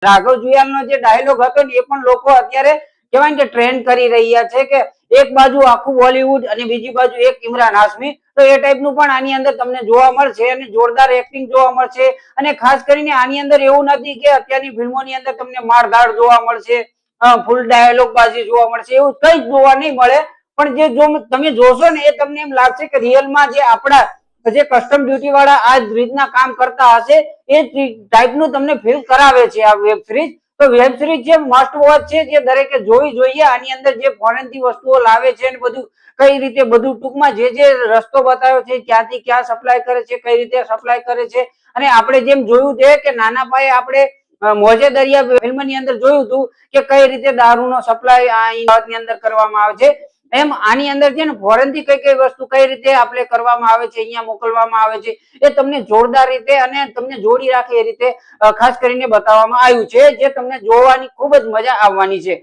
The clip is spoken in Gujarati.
રાઘવ જુયાલનો જે ડાયલોગ હતો ને એ પણ લોકો અત્યારે કહેવાય કે ટ્રેન્ડ કરી રહ્યા છે કે એક બાજુ આખું બોલિવૂડ અને બીજી બાજુ એક ઇમરાન હાશમી, તો એ ટાઈપનું પણ આની અંદર તમને જોવા મળશે અને જોરદાર એક્ટિંગ જોવા મળશે. અને ખાસ કરીને આની અંદર એવું નથી કે અત્યારની ફિલ્મોની અંદર તમને મારધાડ જોવા મળશે, ફૂલ ડાયલોગ બાજી જોવા મળશે, એવું કઈ જોવા નહીં મળે. પણ જે જો તમે જોશો ને એ તમને એમ લાગશે કે રિયલમાં જે આપણા જે કસ્ટમ ડ્યુટી વાળા આ રીતના કામ કરતા હશે એ ટાઈપનું તમને ફીલ કરાવે છે આ વેબ સિરીઝ. તો વેબ સિરીઝ જે મસ્ટ વોચ છે, જે દરેકે જોવી જોઈએ. આની અંદર જે ફોરેન થી વસ્તુઓ લાવે છે ને બધું કઈ રીતે બધું ટૂંકમાં જે રસ્તો બતાવ્યો છે, ક્યાંથી ક્યાં સપ્લાય કરે છે, કઈ રીતે સપ્લાય કરે છે. અને આપણે જેમ જોયું છે કે નાના પાયે આપણે મોજે દરિયા ફિલ્મ ની અંદર જોયું હતું કે કઈ રીતે દારૂનો સપ્લાય ની અંદર કરવામાં આવે છે, એમ આની અંદર છે ને ફોરેન થી કઈ કઈ વસ્તુ કઈ રીતે આપણે કરવામાં આવે છે, અહીંયા મોકલવામાં આવે છે, એ તમને જોરદાર રીતે અને તમને જોડી રાખે એ રીતે ખાસ કરીને બતાવવામાં આવ્યું છે, જે તમને જોવાની ખૂબ જ મજા આવવાની છે.